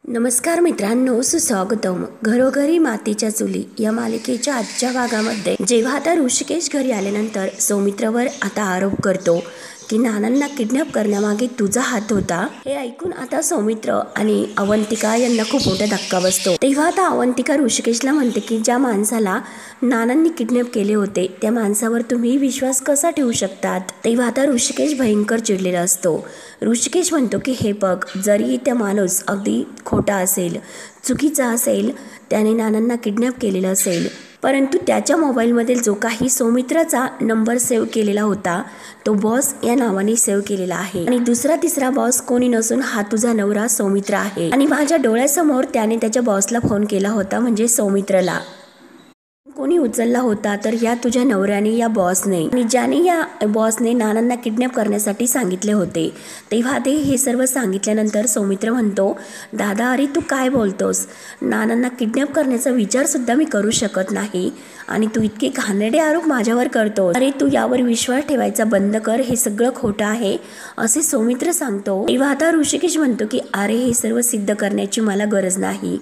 नमस्कार मित्रांनो, सुस्वागतम. घरोघरी मातीच्या चुली या मालिकेच्या आजच्या भागामध्ये जेव्हा आता ऋषिकेश घरी आल्यानंतर सौमित्रवर आता आरोप करतो की नानांना किडनॅप करण्यामागे तुझा हात होता. हे ऐकून आता सौमित्र आणि अवंतिका यांना खूप मोठा धक्का बसतो. तेव्हा आता अवंतिका ऋषिकेशला म्हणते की ज्या माणसाला नानांनी किडनॅप केले होते त्या माणसावर तुम्ही विश्वास कसा ठेवू शकतात. तेव्हा आता ऋषिकेश भयंकर चिडलेला असतो. ऋषिकेश म्हणतो की हे बघ, जरी त्या माणूस अगदी खोटा असेल, चुकीचा असेल, त्याने नानांना किडनॅप केलेलं असेल, परंतु त्याच्या मोबाईलमध्ये जो काही सौमित्राचा नंबर सेव्ह केलेला होता तो बॉस या नावाने सेव्ह केलेला आहे आणि दुसरा तिसरा बॉस कोणी नसून हा तुझा नवरा सौमित्र आहे आणि माझ्या डोळ्यासमोर त्याने त्याच्या बॉसला फोन केला होता, म्हणजे सौमित्रला. कोणी उचलला होता तर या तुझ्या नवऱ्याने, या बॉसने, आणि ज्याने या बॉसने नानांना किडनॅप करण्यासाठी सांगितले होते. तेव्हा ते हे सर्व सांगितल्यानंतर सौमित्र म्हणतो, दादा अरे तू काय बोलतोस, नानांना किडनॅप करण्याचा विचार सुद्धा मी करू शकत नाही आणि तू इतके घाणेरडे आरोप माझ्यावर करतो. अरे तू यावर विश्वास ठेवायचा बंद कर, हे सगळं खोटं आहे असे सौमित्र सांगतो. तेव्हा आता ऋषिकेश म्हणतो की अरे हे सर्व सिद्ध करण्याची मला गरज नाही,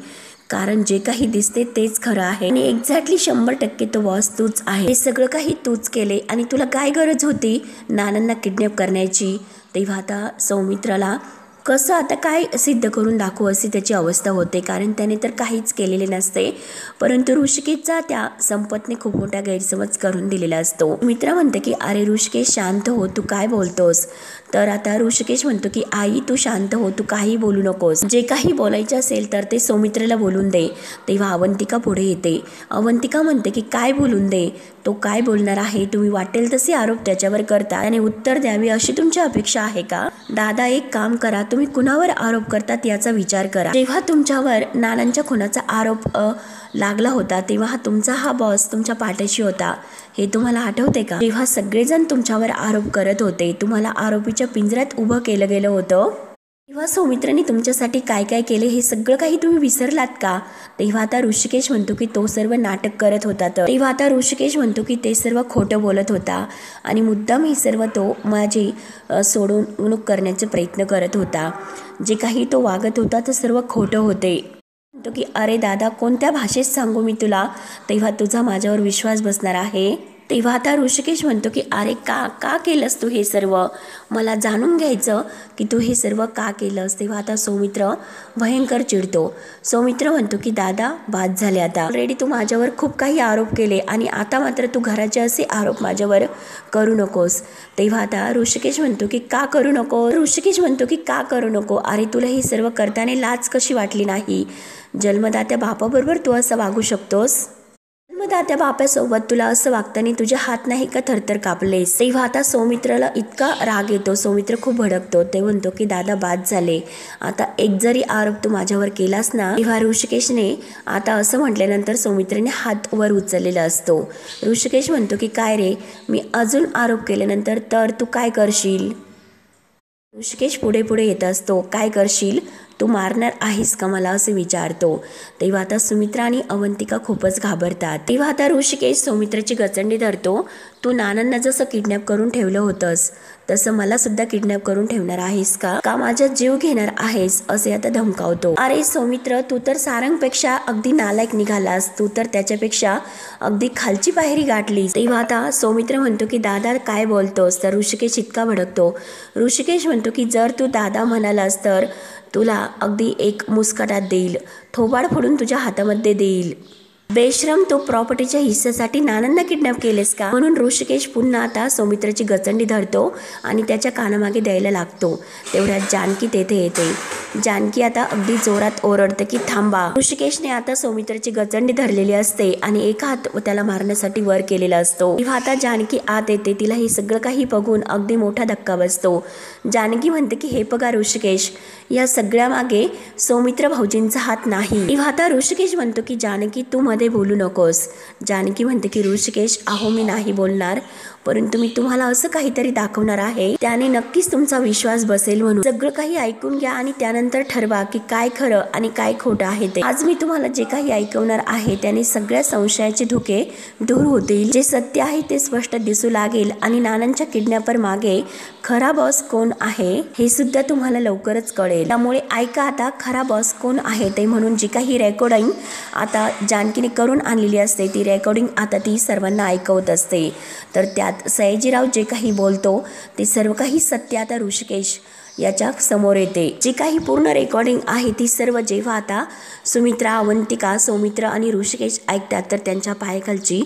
कारण जे काही दिसते तेच खरं आहे आणि एक्झॅक्टली 100% तो बॉस तूच आहे. हे सगळं काही तूच केले आणि तुला काय गरज होती नानांना किडनॅप करण्याची. तेव्हा आता सौमित्राला कसं आता काय सिद्ध करून दाखवू अशी त्याची अवस्था होते, कारण त्याने तर काहीच केलेले नसते, परंतु ऋषिकेशचा त्या संपतने खूप मोठा गैरसमज करून दिलेला असतो. मित्र म्हणते की अरे ऋषिकेश शांत हो, तू काय बोलतोस. तर आता ऋषिकेश म्हणतो की आई तू शांत हो, तू काही बोलू नकोस, जे काही बोलायचे असेल तर ते सौमित्रला बोलून दे. तेव्हा अवंतिका पुढे येते. अवंतिका म्हणते की काय बोलून दे, तो काय बोलणार आहे, तुम्ही वाटेल तसे आरोप त्याच्यावर करता आणि उत्तर द्यावे अशी तुमची अपेक्षा आहे का. दादा एक काम करा, तुम्ही कुणावर आरोप करतात याचा विचार करा. जेव्हा तुमच्यावर नानांच्या खुनाचा आरोप लागला होता तेव्हा तुमचा हा बॉस तुमच्या पाठीशी होता, हे तुम्हाला आठवते का. जेव्हा सगळेजण तुमच्यावर आरोप करत होते, तुम्हाला आरोपीच्या पिंजऱ्यात उभं केलं गेलं होतं, तेव्हा सौमित्राने तुमच्यासाठी काय काय केले हे सगळं काही तुम्ही विसरलात का. तेव्हा आता ऋषिकेश म्हणतो की तो सर्व नाटक करत होता. तेव्हा आता ऋषिकेश म्हणतो की ते सर्व खोटं बोलत होता आणि मुद्दाम हे सर्व तो माझी सोडवणूक करण्याचे प्रयत्न करत होता. जे काही तो वागत होता ते सर्व खोटं होते. म्हणतो की अरे दादा कोणत्या भाषेत सांगू मी तुला, तेव्हा तुझा माझ्यावर विश्वास बसणार आहे. तेव्हा आता ऋषिकेश म्हणतो की अरे का केलंस तू हे सर्व, मला जाणून घ्यायचं की तू हे सर्व का केलंस. तेव्हा आता सौमित्र भयंकर चिडतो. सौमित्र म्हणतो की दादा बाद झाले, आता ऑलरेडी तू माझ्यावर खूप काही आरोप केले आणि आता मात्र तू घराचे असे आरोप माझ्यावर करू नकोस. तेव्हा आता ऋषिकेश म्हणतो की का करू नको. ऋषिकेश म्हणतो की का करू नको, अरे तुला हे सर्व करताना लाज कशी वाटली नाही. जन्मदात्या बापाबरोबर तू असं वागू शकतोस. जन्मदात्या बापासोबत तुला असं वागताना तुझे हात नाही का थरथर कापलेस. तेव्हा आता सौमित्राला इतका राग येतो, सौमित्र खूप भडकतो. ते म्हणतो की दादा बाद झाले, आता एक जरी आरोप तू माझ्यावर केलास ना. तेव्हा ऋषिकेशने आता असं म्हटल्यानंतर सौमित्राने हात वर उचललेला असतो. ऋषिकेश म्हणतो की काय रे, मी अजून आरोप केल्यानंतर तर तू काय करशील. ऋषिकेश पुढे पुढे येत असतो. काय करशील, तू मारणार आहेस का मला असे विचारतो. तेव्हा आता सुमित्रा आणि अवंतिका खूपच घाबरतात. तेव्हा आता ऋषिकेश सौमित्राची गचंडी धरतो. तू नानांना जसं किडनॅप करून ठेवलं होतंस तसं मला सुद्धा किडनॅप करून ठेवणार आहेस का माझा जीव घेणार आहेस असे आता धमकावतो. अरे सौमित्र तू तर सारंगपेक्षा अगदी नालायक निघालास, तू तर त्याच्यापेक्षा अगदी खालची पायरी गाठलीस. तेव्हा आता सौमित्र म्हणतो की दादा काय बोलतोस. तर ऋषिकेश इतका भडकतो. ऋषिकेश म्हणतो की जर तू दादा म्हणालास तर तुला अगदी एक मुस्कटात देईल, थोबाड फोडून तुझ्या हातामध्ये देईल. बेशरम, तो प्रॉपर्टीच्या हिस्स्यासाठी नानांना किडनॅप केलेस का. म्हणून ऋषिकेश पुन्हा आता सौमित्राची गचंडी धरतो आणि त्याच्या कानामागे द्यायला लागतो. तेवढ्यात जानकी तेथे येते. जानकी आता अगदी जोरात ओरडते की थांबा. ऋषिकेशने आता सौमित्राची गचंडी धरलेली असते आणि एक हात त्याला मारण्यासाठी वर केलेला असतो. तेव्हा आता जानकी आत येते. तिला हे सगळं काही बघून अगदी मोठा धक्का बसतो. जानकी म्हणते की हे बघा ऋषिकेश, या सगळ्या मागे सौमित्र भाऊजींचा हात नाही. तेव्हा आता ऋषिकेश म्हणतो की जानकी तू मध्ये बोलू नकोस. जानकी म्हणते की ऋषिकेश अहो मी नाही बोलणार, परंतु मी तुम्हाला असं काहीतरी दाखवणार आहे, त्याने नक्कीच तुमचा विश्वास बसेल. म्हणून सगळं काही ऐकून घ्या आणि त्यानंतर ठरवा की काय खरं आणि काय खोटं आहे ते. आज मी तुम्हाला जे काही ऐकवणार आहे त्याने सगळ्या संशयाचे धुके दूर होतील. जे सत्य आहे ते स्पष्ट दिसू लागेल आणि नानांच्या किडनॅपर मागे खरा बॉस कोण आहे हे सुद्धा तुम्हाला लवकरच कळेल. त्यामुळे ऐका आता खरा बॉस कोण आहे ते. म्हणून जी काही रेकॉर्डिंग आता जानकीने करून आणलेली असते ती रेकॉर्डिंग आता ती सर्वांना ऐकवत असते. तर त्यात सयाजीराव जे काही बोलतो ते सर्व काही सत्य आता ऋषिकेश याच्या समोर येते. जी काही पूर्ण रेकॉर्डिंग आहे ती सर्व जेव्हा आता सुमित्रा, अवंतिका, सौमित्र आणि ऋषिकेश ऐकतात तर त्यांच्या पायाखालची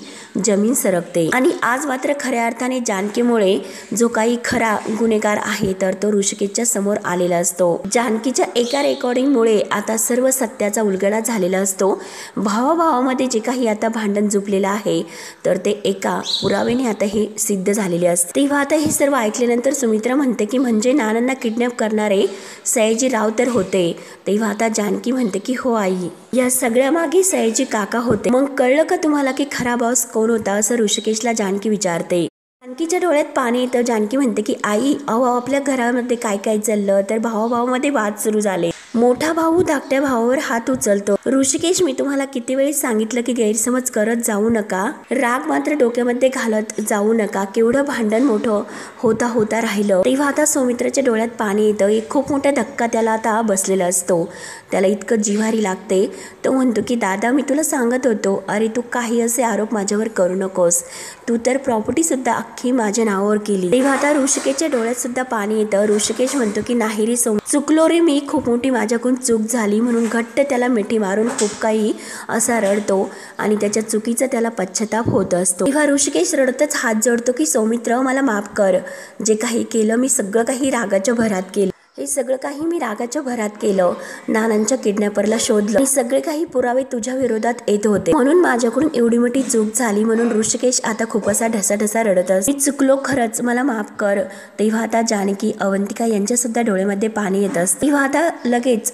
जमीन सरकते. आणि आज मात्र खऱ्या अर्थाने जानकीमुळे जो काही खरा गुन्हेगार आहे तर तो ऋषिकेशच्या समोर आलेला असतो. जानकीच्या एका रेकॉर्डिंगमुळे आता सर्व सत्याचा उलगडा झालेला असतो. भावाभावामध्ये जे काही आता भांडण जुपलेलं आहे तर ते एका पुराव्याने आता हे सिद्ध झालेले असते. तेव्हा आता हे सर्व ऐकल्यानंतर सुमित्रा म्हणते की म्हणजे नानांना किडनॅप करणारे सयाजीराव तर होते. तेव्हा आता जानकी म्हणते की हो आई, या सगळ्या मागे सयाजी काका होते. मग कळलं का तुम्हाला की खरा बॉस कोण होता, असं ऋषिकेशला जानकी विचारते. जानकीच्या डोळ्यात पाणी येतं. जानकी म्हणते की आई, अहो आपल्या घरामध्ये काय काय चाललं तर भावाभावामध्ये वाद सुरू झाले. मोठा भाऊ धाकट्या भावावर हात उचलतो. ऋषिकेश, मी तुम्हाला किती वेळी सांगितलं की गैरसमज करत जाऊ नका, राग मात्र डोक्यामध्ये घालत जाऊ नका. केवढं भांडण मोठं होता राहिलं. तेव्हा आता सौमित्राच्या डोळ्यात पाणी येतं. एक खूप मोठा धक्का त्याला आता बसलेला असतो. त्याला इतकं जिव्हारी लागते. तो म्हणतो की दादा, मी तुला सांगत होतो, अरे तू काही असे आरोप माझ्यावर करू नकोस. तू तर प्रॉपर्टी सुद्धा अख्खी माझ्या नावावर केली. तेव्हा आता ऋषिकेशच्या डोळ्यात सुद्धा पाणी येतं. ऋषिकेश म्हणतो की नाही रे चुकलो रे मी, खूप मोठी माझ्याकडून चूक झाली. म्हणून घट्ट त्याला मिठी मारून खूप काही असा रडतो आणि त्याच्या चुकीचा त्याला पश्चाताप होत असतो. तेव्हा ऋषिकेश रडतच हात जोडतो की सौमित्र, मला माफ कर. जे काही केलं मी सगळं काही रागाच्या भरात केलं. हे सगळं काही मी रागाच्या भरात केलं. नानांच्या किडनॅपरला शोधलं. हे सगळे काही पुरावे तुझ्या विरोधात येत होते, म्हणून माझ्याकडून एवढी मोठी चूक झाली. म्हणून ऋषिकेश आता खूप असा ढसाढसा रडत असतो. मी चुकलो खरंच, मला माफ कर. तेव्हा आता जानकी, अवंतिका यांच्या सुद्धा डोळ्यामध्ये पाणी येत असते. तेव्हा आता लगेच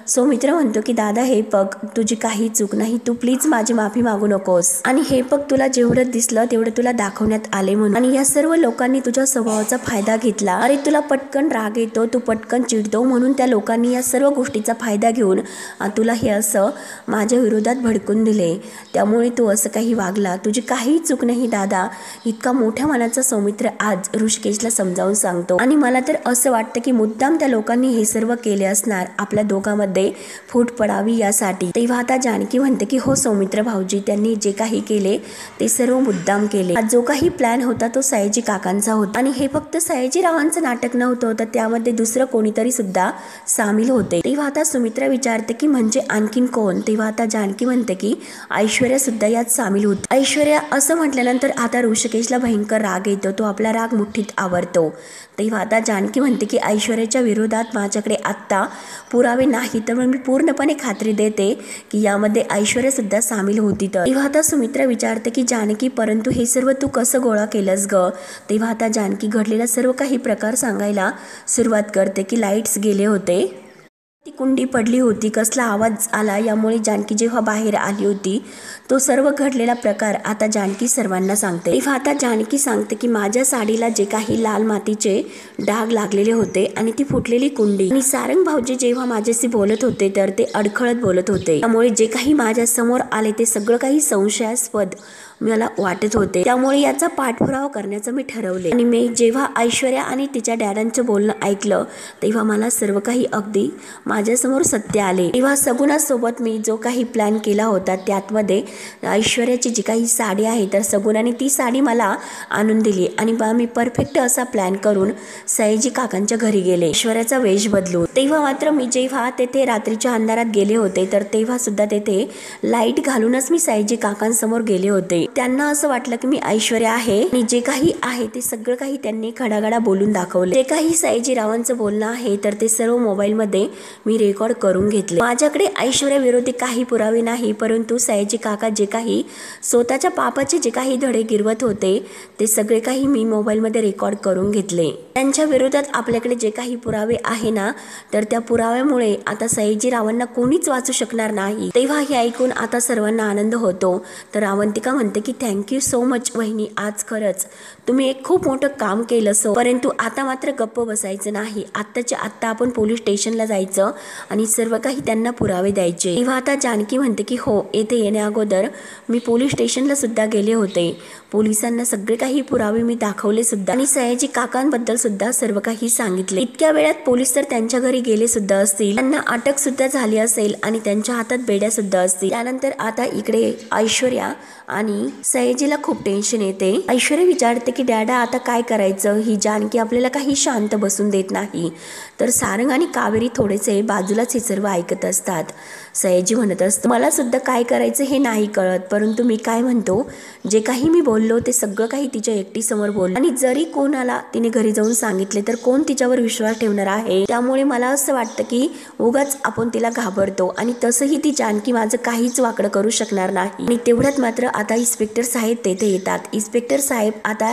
सौमित्र म्हणतो की दादा, हे बघ तुझी काही चूक नाही, तू प्लीज माझी माफी मागू नकोस. आणि हे बघ तुला जेवढं दिसलं तेवढं तुला दाखवण्यात आले म्हणून. आणि या सर्व लोकांनी तुझ्या स्वभावाचा फायदा घेतला. अरे तुला पटकन राग येतो, तू पटकन चिडतो, म्हणून त्या लोकांनी या सर्व गोष्टीचा फायदा घेऊन तुला हे असं माझ्या विरोधात भडकून दिले. त्यामुळे तू असं काही वागला. तुझी काही चूक नाही दादा. इतका मोठ्या मनाचा सौमित्र आज ऋषिकेशला समजावून सांगतो. आणि मला तर असं वाटतं की मुद्दाम त्या लोकांनी हे सर्व केले असणार, आपल्या दोघांमध्ये फूट पडावी यासाठी. तेव्हा आता जानकी म्हणते की हो सौमित्र भाऊजी, त्यांनी जे काही केले ते सर्व मुद्दाम केले. जो काही प्लॅन होता तो सयाजी काकांचा होता. आणि हे फक्त सयाजीरावांचं नाटक नव्हतं, तर त्यामध्ये दुसरं कोणीतरी सुद्धा सामील होते. तेव्हा आता सुमित्रा विचारते की म्हणजे आणखीन कोण. तेव्हा आता जानकी म्हणते की ऐश्वर्या सुद्धा यात सामील होती. ऐश्वर्या असं म्हटल्यानंतर आता ऋषिकेशला भयंकर राग येतो. तो आपला राग मुठीत आवरतो. तेव्हा आता जानकी म्हणते की ऐश्वर्याच्या विरोधात माझ्याकडे आत्ता पुरावे नाही, तर मी पूर्णपणे खात्री देते की यामध्ये ऐश्वर्या सुद्धा सामील होती. तेव्हा आता सुमित्रा विचारते की जानकी, परंतु हे सर्व तू कसं गोळा केलंस ग. तेव्हा आता जानकी घडलेला सर्व काही प्रकार सांगायला सुरुवात करते की लाईट्स गेले होते, ती कुंडी पडली होती, कसला आवाज आला, यामुळे जानकी जेव्हा बाहेर आली होती तो सर्व घडलेला प्रकार आता जानकी सर्वांना सांगते. तेव्हा आता जानकी सांगते की माझ्या साडीला जे काही लाल मातीचे डाग लागलेले होते आणि ती फुटलेली कुंडी, आणि सारंग भाऊजी जेव्हा माझ्याशी बोलत होते तर ते अडखळत बोलत होते. त्यामुळे जे काही माझ्या समोर आले ते सगळं काही संशयास्पद मला वाटत होते. त्यामुळे याचा पाठपुरावा करण्याचं मी ठरवले. आणि मी जेव्हा ऐश्वर्या आणि तिच्या डॅडांचं बोलणं ऐकलं तेव्हा मला सर्व काही अगदी माझ्यासमोर सत्य आले. तेव्हा सगुणासोबत मी जो काही प्लॅन केला होता त्यातमध्ये ऐश्वर्याची जी काही साडी आहे तर सगुणाने ती साडी मला आणून दिली आणि मी परफेक्ट असा प्लॅन करून सयाजी काकांच्या घरी गेले ऐश्वर्याचा वेश बदलून. तेव्हा मात्र मी जेव्हा तेथे रात्रीच्या अंधारात गेले होते तर तेव्हा सुद्धा तेथे लाईट घालूनच मी सयाजी काकांसमोर गेले होते. त्यांना असं वाटलं की मी ऐश्वर्या आहे आणि जे काही आहे ते सगळं काही त्यांनी खडाखडा बोलून दाखवले. जे काही सयाजीरावांचं बोलणं आहे तर ते सर्व मोबाईलमध्ये मी रेकॉर्ड करून घेतले। माझ्याकडे ऐश्वर्या विरोधी काही पुरावे नाही, परंतु सयाजी काका जे काही स्वतःच्या पापाचे जे काही धडे गिरवत होते ते सगळे काही मी मोबाईलमध्ये रेकॉर्ड करून घेतले। त्यांच्या विरोधात आपल्याकडे जे काही पुरावे आहे ना, तर त्या पुराव्यामुळे आता सयाजी रावांना कोणीच वाचू शकणार नाही। तेव्हा हे ऐकून आता सर्वांना आनंद होतो। तर अवंतिका म्हणते की थँक्यू सो मच वहिनी, आज खरंच तुम्ही एक खूप मोठं काम केलं परंतु आता मात्र गप्प बसायचं नाही, आत्ताच्या आत्ता आपण पोलीस स्टेशनला जायचं आणि सर्व काही त्यांना पुरावे द्यायचे। तेव्हा आता जानकी म्हणते की हो, येथे येण्या अगोदर मी पोलीस स्टेशनला सुद्धा गेले होते, पोलिसांना सगळे काही पुरावे मी दाखवले सुद्धा आणि सयाजी काकांबद्दल सुद्धा सर्व काही सांगितले। इतक्या वेळात पोलीस तर त्यांच्या घरी गेले सुद्धा असतील, त्यांना अटक सुद्धा झाली असेल आणि त्यांच्या हातात बेड्या सुद्धा असतील। त्यानंतर आता इकडे ऐश्वर्या आणि सयाजीला खूप टेन्शन येते। ऐश्वर्या विचारते की डॅडा आता काय करायचं, ही जानकी आपल्याला काही शांत बसून देत नाही। तर सारंग आणि कावेरी थोडेसे बाजूलाच हे सर्व ऐकत असतात। सयाजी म्हणत असतो मला सुद्धा काय करायचं हे नाही कळत, परंतु मी काय म्हणतो, जे काही मी बोललो ते सगळं काही तिच्या एकटी समोर बोललो आणि जरी कोणाला तिने घरी जाऊन सांगितले तर कोण तिच्यावर विश्वास ठेवणार आहे। त्यामुळे मला असं वाटतं की उगाच आपण तिला घाबरतो आणि तसंही ती जानकी माझं काहीच वाकडं करू शकणार नाही। आणि तेवढ्यात मात्र आता इन्स्पेक्टर साहेब तेथे येतात। इन्स्पेक्टर साहेब आता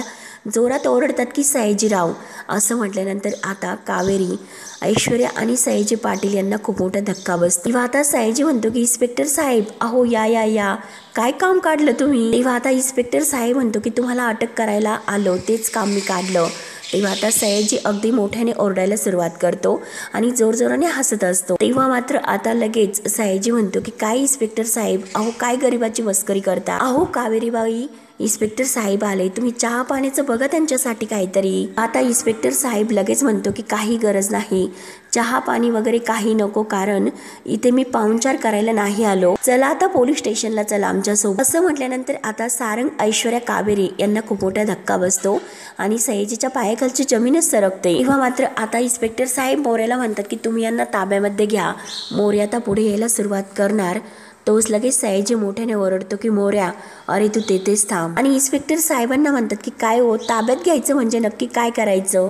जोरात ओरडतात की सयाजीराव असं म्हटल्यानंतर आता कावेरी, ऐश्वर्या आणि सयाजी पाटील यांना खूप मोठा धक्का बसतो। तेव्हा आता सयाजी म्हणतो की इन्स्पेक्टर साहेब अहो या या या, काय काम काढलं तुम्ही। तेव्हा आता इन्स्पेक्टर साहेब म्हणतो की तुम्हाला अटक करायला आलो, तेच काम मी काढलं। तेव्हा आता सयाजी अगदी मोठ्याने ओरडायला सुरुवात करतो आणि जोरजोराने हसत असतो। तेव्हा मात्र आता लगेच सयाजी म्हणतो की काय इन्स्पेक्टर साहेब, अहो काय गरिबाची मस्करी करता, अहो कावेरीबाई इन्स्पेक्टर साहेब आले, तुम्ही चहा पाण्याचं बघा त्यांच्यासाठी काहीतरी। आता इन्स्पेक्टर साहेब लगेच म्हणतो की काही गरज नाही, चहा पाणी वगैरे काही नको, कारण इथे मी पाहुणचार करायला नाही आलो, चला आता पोलीस स्टेशनला चला आमच्यासोबत। असं म्हटल्यानंतर आता सारंग, ऐश्वर्या, कावेरी यांना खूप मोठा धक्का बसतो आणि सयाजीच्या पायाखालची जमीनच सरकते। तेव्हा मात्र आता इन्स्पेक्टर साहेब मोर्याला म्हणतात की तुम्ही यांना ताब्यामध्ये घ्या। मोर्या आता पुढे यायला सुरुवात करणार, तोच लगेच सयाजी मोठ्याने ओरडतो की मोर्या अरे तू तेथेच थांब। आणि इन्स्पेक्टर साहेबांना म्हणतात की काय हो, ताब्यात घ्यायचं म्हणजे नक्की काय करायचं,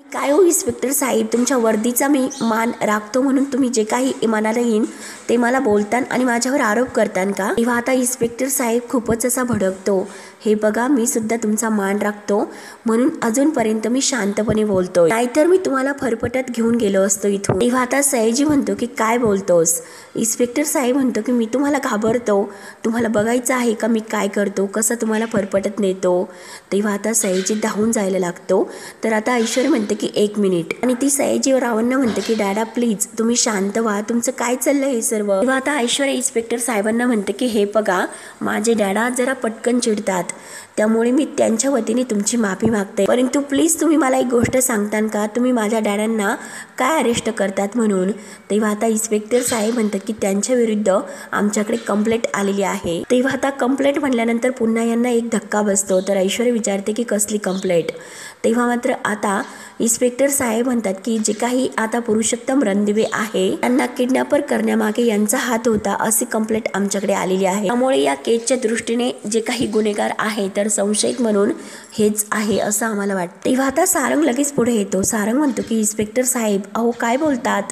काय हो इन्स्पेक्टर साहेब, तुमच्या वर्दीचा मी मान राखतो म्हणून तुम्ही जे काही मनाला येईन ते मला बोलतान आणि माझ्यावर आरोप करतान का। तेव्हा आता इन्स्पेक्टर साहेब खूपच असा भडकतो, हे बघा मी सुद्धा तुमचा मान राखतो म्हणून अजूनपर्यंत मी शांतपणे बोलतोय, नाहीतर मी तुम्हाला फरफटत घेऊन गेलो असतो इथून। तेव्हा आता सयाजी म्हणतो की काय बोलतोस। इन्स्पेक्टर साहेब म्हणतो की मी तुम्हाला घाबरतो, तुम्हाला बघायचं आहे का मी काय करतो, कसं तुम्हाला फरफटत नेतो। तेव्हा आता सयाजी धावून जायला लागतो। तर आता ऐश्वर्या म्हणते की एक मिनिट, आणि ती सयाजी रावांना म्हणते की डॅडा प्लीज तुम्ही शांत व्हा, तुमचं काय चाललंय हे सर्व। तेव्हा आता ऐश्वर्या इन्स्पेक्टर साहेबांना म्हणते की हे बघा माझे डॅडा जरा पटकन चिडतात, त्यामुळे मी त्यांच्या वतीने तुमची माफी मागते, परंतु प्लीज तुम्ही मला एक गोष्ट सांगतान का, तुम्ही माझ्या डॅडांना काय अरेस्ट करतात म्हणून। तेव्हा आता इन्स्पेक्टर साहेब म्हणतात की त्यांच्या विरुद्ध आमच्याकडे कंप्लेंट आलेली आहे। तेव्हा आता कंप्लेंट म्हणल्यानंतर पुन्हा यांना एक धक्का बसतो। तर ऐश्वर्या विचारते की कसली कंप्लेंट। तेव्हा मात्र आता इन्स्पेक्टर साहेब म्हणतात की जे काही आता पुरुषोत्तम रणदिवे आहे त्यांना किडनॅपर करण्यामागे यांचा हात होता अशी कंप्लेंट आमच्याकडे आलेली आहे, त्यामुळे या केसच्या दृष्टीने जे काही गुन्हेगार आहे तर संशयित म्हणून हेच आहे असं आम्हाला वाटतं। तेव्हा आता सारंग लगेच पुढे येतो। सारंग म्हणतो की इन्स्पेक्टर साहेब अहो काय बोलतात।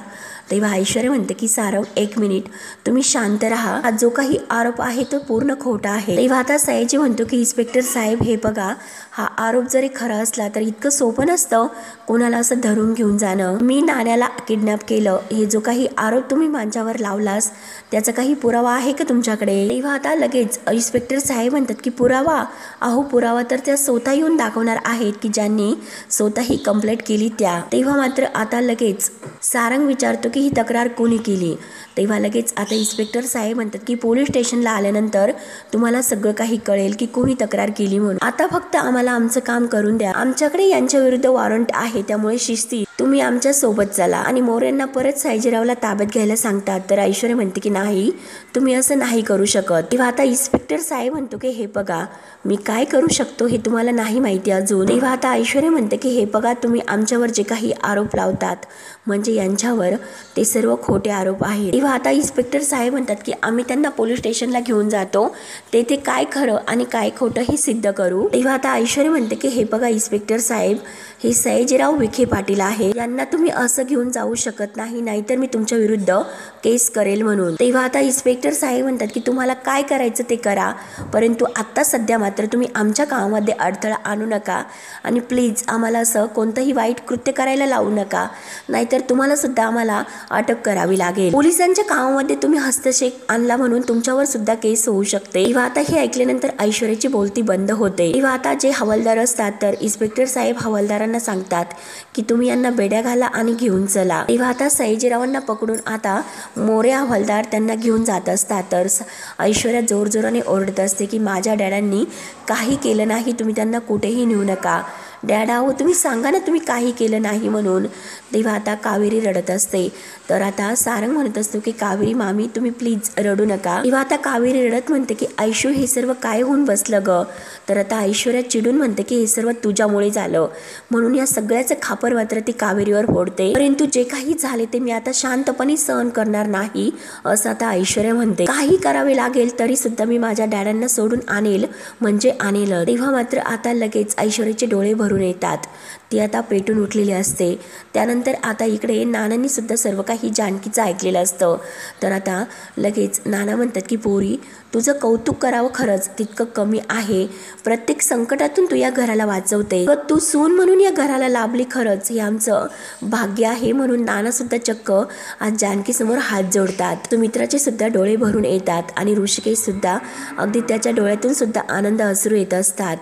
तेव्हा ऐश्वर्या म्हणते की सारंग एक मिनिट तुम्ही शांत राहा, हा जो काही आरोप आहे तो पूर्ण खोटा आहे। तेव्हा आता सयाजी म्हणतो की इन्स्पेक्टर साहेब हे बघा, हा आरोप जरी खरा असला तर इतकं सोपं नसतं कोणाला असं धरून घेऊन जाणं, मी नाण्याला किडनॅप केलं हे जो काही आरोप तुम्ही माझ्यावर लावलास त्याचा काही पुरावा आहे का तुमच्याकडे। तेव्हा आता लगेच इन्स्पेक्टर साहेब म्हणतात की पुरावा, अहो पुरावा तर त्या स्वतः येऊन दाखवणार आहेत की ज्यांनी स्वतः ही कंप्लेंट केली त्या। तेव्हा मात्र आता लगेच सारंग विचारतो की ही तक्रार कोणी केली। तेव्हा लगेच आता इन्स्पेक्टर साहेब म्हणतात की पोलीस स्टेशनला आल्यानंतर तुम्हाला सगळं काही कळेल की कोणी तक्रार केली म्हणून, आता फक्त आम्हाला आमचं काम करून द्या, आमच्याकडे यांच्या विरुद्ध वॉरंट आहे, त्यामुळे शिस्ती तुम्ही आमच्या सोबत चला। आणि मोरेंना परत सयाजीरावला ताब्यात घ्यायला सांगतात। तर ऐश्वर्या म्हणते की नाही तुम्ही असं नाही करू शकत। तेव्हा आता इन्स्पेक्टर साहेब म्हणतो की हे बघा मी काय करू शकतो हे तुम्हाला नाही माहिती अजून। तेव्हा आता ऐश्वर्या म्हणते की हे बघा तुम्ही आमच्यावर जे काही आरोप लावतात म्हणजे यांच्यावर ते सर्व खोटे आरोप आहेत। तेव्हा तेव्हा आता इन्स्पेक्टर साहेब म्हणतात की आम्ही त्यांना पोलीस स्टेशनला घेऊन जातो, तेथे काय खरं आणि काय खोटं हे सिद्ध करू. तेव्हा आता ऐश्वर्या म्हणते की हे बघा इन्स्पेक्टर साहेब, हे सयाजीराव विखे पाटील आहे, यांना तुम्ही असं घेऊन जाऊ शकत नाही, नाहीतर मी तुमच्या विरुद्ध केस करेल म्हणून. तेव्हा आता इन्स्पेक्टर साहेब म्हणतात की तुम्हाला काय करायचं ते करा, परंतु आता सध्या मात्र तुम्ही आमच्या कामामध्ये अडथळा आणू नका आणि प्लीज आम्हाला असं कोणतंही वाईट कृत्य करायला लावू नका, नाहीतर तुम्हाला सुद्धा आम्हाला अटक करावी लागेल. पोलिसांच्या कामामध्ये तुम्ही हस्तक्षेप आणला म्हणून तुमच्यावर सुद्धा केस होऊ शकते. तेव्हा आता हे ऐकल्यानंतर ऐश्वर्याची बोलती बंद होते. तेव्हा आता जे हवालदार असतात तर इन्स्पेक्टर साहेब हवालदारांना सांगतात की तुम्ही यांना बेड्या घाला आणि घेऊन चला. तेव्हा आता सयाजीरावांना पकडून आता मोरे हवालदार त्यांना घेऊन जात असतात. तर ऐश्वर्या जोरजोराने ओरडत असते की माझ्या डॅडांनी काही केलं नाही, तुम्ही त्यांना कुठेही नेऊ नका. डॅडा हो तुम्ही सांगा ना तुम्ही काही केलं नाही म्हणून. तेव्हा आता कावेरी रडत असते. तर आता सारंग म्हणत असतो की कावेरी मामी तुम्ही प्लीज रडू नका. तेव्हा आता कावेरी रडत म्हणते की ऐशू हे सर्व काय होऊन बसलं ग. तर आता ऐश्वर्या चिडून म्हणते की हे सर्व तुझ्यामुळे झालं, म्हणून या सगळ्याचं खापर मात्र ती कावेरीवर फोडते. परंतु जे काही झाले ते मी आता शांतपणे सहन करणार नाही असं आता ऐश्वर्या म्हणते. काही करावे लागेल तरी सुद्धा मी माझ्या डॅडांना सोडून आणेल म्हणजे आणेल. तेव्हा मात्र आता लगेच ऐश्वर्याचे डोळे भरून येतात. ती आता पेटून उठलेली असते. त्यानंतर आता इकडे नानांनी सुद्धा सर्व काही जानकीचं ऐकलेलं असतं. तर आता लगेच नाना म्हणतात की पोरी तुझं कौतुक करावं खरंच तितकं कमी आहे. प्रत्येक संकटातून तू या घराला वाचवते, तू सून म्हणून या घराला लाभली, खरंच हे आमचं भाग्य आहे. म्हणून नाना सुद्धा चक्क आज जानकी समोर हात जोडतात. सुमित्राचे सुद्धा डोळे भरून येतात आणि ऋषिकेश सुद्धा अगदी त्याच्या डोळ्यातून सुद्धा आनंद अश्रू येत असतात.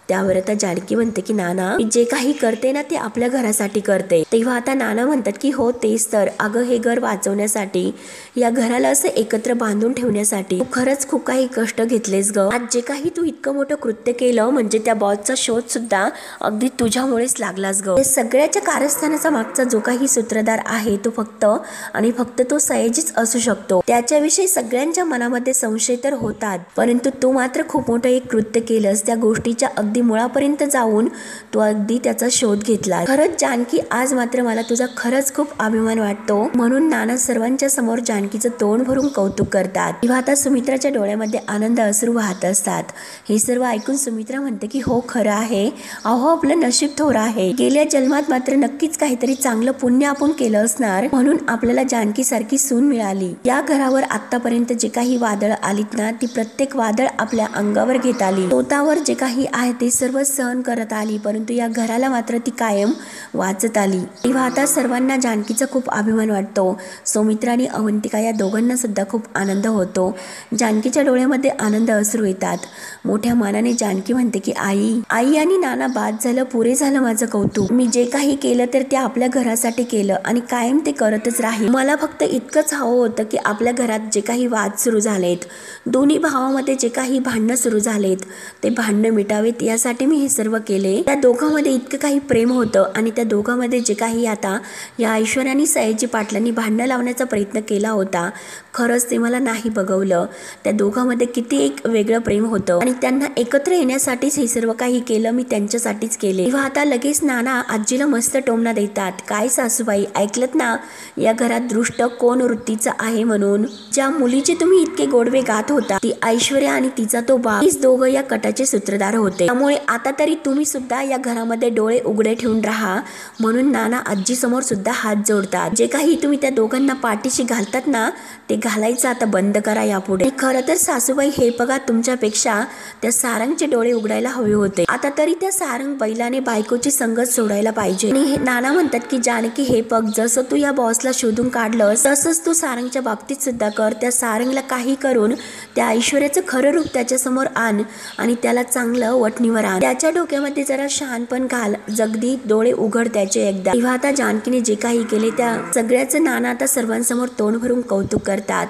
त्यावर आता जानकी म्हणते की नाना मी जे काही करते ना ते आपल्या घरासाठी करते. तेव्हा आता नाना म्हणतात की हो तेच तर, अगं हे घर वाचवण्यासाठी, या घराला असं एकत्र बांधून ठेवण्यासाठी तू खरंच खूप काही कष्ट घेतलेस ग. आज जे काही तू इतकं मोठं कृत्य केलं म्हणजे त्या बॉसचा शोध सुद्धा अगदी तुझ्यामुळेच लागलास ग. सगळ्याच्या कारस्थानाचा मागचा जो काही सूत्रधार आहे तो फक्त आणि फक्त तो सयाजीच असू शकतो. त्याच्याविषयी सगळ्यांच्या मनामध्ये संशय तर होतात, परंतु तू मात्र खूप मोठं एक कृत्य केलंस. त्या गोष्टीच्या अगदी मुळापर्यंत जाऊन तू अगदी त्याचा शोध घेतला. खरंच जानकी आज मात्र मला तुझा खरंच खूप अभिमान वाटतो. म्हणून नाना सर्वांच्या समोर जानकीचं तोंड भरून कौतुक करतात. तेव्हा आता सुमित्राच्या डोळ्यामध्ये आनंद अश्रू वाहत असतात. हे सर्व ऐकून सुमित्रा म्हणते की हो खरं आहे, अहो आपलं नशीब थोर आहे. गेल्या जन्मात मात्र नक्कीच काहीतरी चांगलं पुण्य आपण केलं असणार, म्हणून आपल्याला जानकी सारखी सून मिळाली. या घरावर आतापर्यंत जे काही वादळ आलीत ना ती प्रत्येक वादळ आपल्या अंगावर घेत आली. स्वतःवर जे काही आहे ते सर्व सहन करत आली, परंतु या घराला मात्र ती कायम वाचत आली. तेव्हा आता सर्वांना जानकीचा खूप अभिमान वाटतो. सौमित्रा आणि अवंतिका या दोघांना सुद्धा खूप आनंद होतो. जानकीच्या डोळ्यामध्ये आनंद अश्रू येतात. मोठ्या मानाने जानकी म्हणते की आई आई आणि नाना बाद झालं, पुरे झालं माझं कौतुक. मी जे काही केलं तर ते आपल्या घरासाठी केलं आणि कायम ते करतच राहील. मला फक्त इतकंच हवं होतं की आपल्या घरात जे काही वाद सुरू झालेत, दोन्ही भावामध्ये जे काही भांडणं सुरू झालेत ते भांडणं मिटावेत यासाठी मी हे सर्व केले. त्या दोघांमध्ये इतकं काही प्रेम होतं आणि त्या दोघांमध्ये जे काही आता या ऐश्वर्या आणि सयाजी पाटलांनी भांडणं लावण्याचा प्रयत्न केला होता, खरंच ते मला नाही बघवलं. त्या दोघांमध्ये किती एक वेगळं प्रेम होतं आणि त्यांना एकत्र येण्यासाठीच हे सर्व काही केलं, मी त्यांच्यासाठीच केले. तेव्हा आता लगेच नाना आजीला मस्त टोमणा देतात. काय सासूबाई ऐकलत ना, या घरात दृष्ट कोण वृत्तीचं आहे म्हणून. ज्या मुलीचे तुम्ही इतके गोडवे गात होता ती ऐश्वर्या आणि तिचा तो बाप, हीच दोघं या कटाचे सूत्रधार होते. त्यामुळे आता तरी तुम्ही सुद्धा या घरामध्ये डोळे उघडे ठेवून राहा. म्हणून नाना आजी समोर सुद्धा हात जोडतात. जे काही तुम्ही त्या दोघांना पाठीशी घालतात ना ते घालायचं आता बंद करा यापुढे. खरं तर सासूबाई हे बघा तुमच्यापेक्षा त्या सारंगचे डोळे उघडायला हवे होते. आता तरी त्या सारंग बैलाने बायकोची संगत सोडायला पाहिजे. आणि नाना म्हणतात की जानकी हे बघ, जसं तू या बॉसला शोधून काढलं तसंच तू सारंगच्या बाबतीत सुद्धा कर. त्या सारंगला काही करून त्या ऐश्वर्याचं खरं रूप त्याच्या समोर आण आणि त्याला चांगलं वठणीवर आण. त्याच्या डोक्यामध्ये जरा शहाणपण घाल, जगदी डोळे उघड त्याचे एकदा. तेव्हा आता जानकीने जे काही केले त्या सगळ्याचं नाना आता सर्वांसमोर तोंड भरून कौतुक करतात.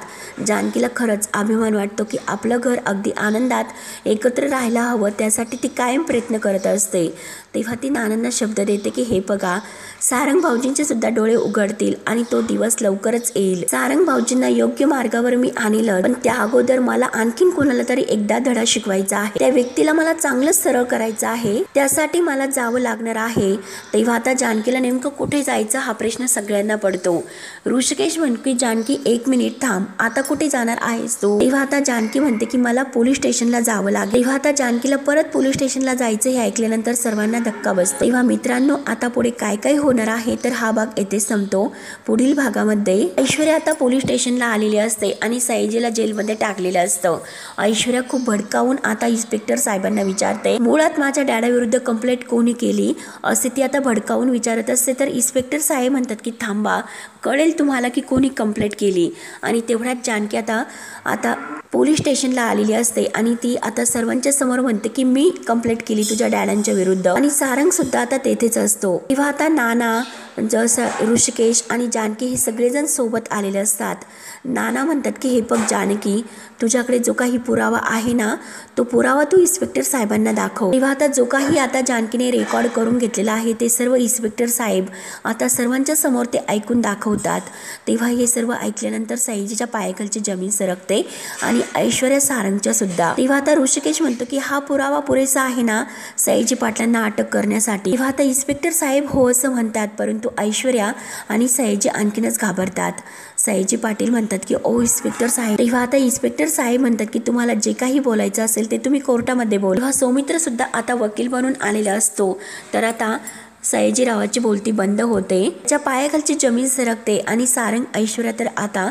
जानकीला खरंच अभिमान वाटतो की आपलं घर अगदी आनंदात एकत्र राहायला हवं, त्यासाठी ती कायम प्रयत्न करत असते. तेव्हा ती नानांना शब्द देते की हे बघा, सारंग भाऊजींचे सुद्धा डोळे उघडतील आणि तो दिवस लवकरच येईल. सारंग भाऊजींना योग्य मार्गावर मी आणेल, पण त्या अगोदर मला आणखीन कोणाला तरी एकदा धडा शिकवायचा आहे. त्या व्यक्तीला मला चांगलं सरळ करायचं आहे, त्यासाठी मला जावं लागणार आहे. तेव्हा आता जानकीला नेमकं कुठे जायचं हा प्रश्न सगळ्यांना पडतो. ऋषिकेश म्हणतो की जानकी 1 मिनिट थांब, आता कुठे जाणार आहेस तू? तेव्हा आता जानकी म्हणते की मला पोलीस स्टेशनला जावं लागेल. तेव्हा आता जानकीला परत पोलीस स्टेशनला जायचं हे ऐकल्यानंतर सर्वांना धक्का बसतो. तेव्हा मित्रांनो, आता पुढे काय काय होणार आहे तर हा भाग येथे संपतो. पुढील भागामध्ये ऐश्वर्या आता पोलीस स्टेशनला आलेली असते आणि सयाजीला जेलमध्ये टाकलेलं असतं. ऐश्वर्या खूप भडकावून आता इन्स्पेक्टर साहेबांना विचारते, मुळात माझ्या डॅडाविरुद्ध कंप्लेंट कोणी केली असे ती आता भडकावून विचारत असते. तर इन्स्पेक्टर साहेब म्हणतात की थांबा, कळेल तुम्हाला की कोणी कंप्लेंट केली. आणि तेवढ्यात जानकी आता पोलीस स्टेशनला आलेली असते आणि ती आता सर्वांच्या समोर म्हणते की मी कंप्लेंट केली तुझ्या डॅडांच्या विरुद्ध. आणि सारंग सुद्धा आता तेथेच असतो. तेव्हा आता नाना, ऋषिकेश आणि जानकी हे सगळेजण सोबत आलेले असतात. नाना म्हणतात की हे बघ जानकी, तुझ्याकडे जो काही पुरावा आहे ना, तो पुरावा तू इन्स्पेक्टर साहेबांना दाखव. तेव्हा आता जो काही आता जानकीने रेकॉर्ड करून घेतलेला आहे ते सर्व इन्स्पेक्टर साहेब आता सर्वांच्या समोर ते ऐकून दाखवतात. तेव्हा हे सर्व ऐकल्यानंतर सयाजीच्या पायाखालची जमीन सरकते आणि ऐश्वर्या सारंगच्या सुद्धा. तेव्हा आता ऋषिकेश म्हणतो की हा पुरावा पुरेसा आहे ना सयाजी पाटलांना अटक करण्यासाठी? तेव्हा आता इन्स्पेक्टर साहेब हो असं म्हणतात, परंतु ऐश्वर्या आणि सयाजी आणखीनच घाबरतात. सयाजी पाटील म्हणतात की ओ इन्स्पेक्टर साहेब. तेव्हा आता इन्स्पेक्टर साहेब म्हणतात की तुम्हाला जे काही बोलायचं असेल ते तुम्ही कोर्टामध्ये बोला. तेव्हा सौमित्र सुद्धा आता वकील बनून आलेला असतो. तर आता सयाजीरावाची बोलती बंद होते, त्याच्या पायाखालची जमीन सरकते आणि सारंग ऐश्वर्या तर आता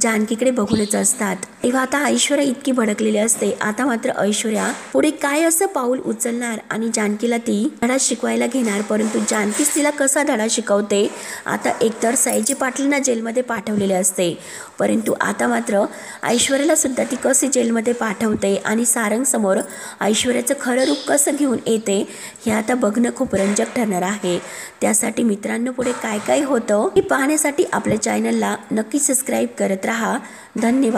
जानकीकडे बघूनच असतात. तेव्हा आता ऐश्वर्या इतकी भडकलेली असते. आता मात्र ऐश्वर्या पुढे काय असं पाऊल उचलणार आणि जानकीला ती धडा शिकवायला घेणार, परंतु जानकीच तिला कसा धडा शिकवते. आता एकतर सयाजी पाटलांना जेलमध्ये पाठवलेले असते, परंतु आता मात्र ऐश्वर्याला सुद्धा ती कशी जेलमध्ये पाठवते आणि सारंग समोर ऐश्वर्याचं खरं रूप कसं घेऊन येते हे आता बघणं खूप रंजक ठरणार आहे. त्यासाठी मित्रांनो पुढे काय काय होतं हे पाहण्यासाठी आपल्या चॅनलला नक्की सबस्क्राईब करत राहा. धन्यवाद.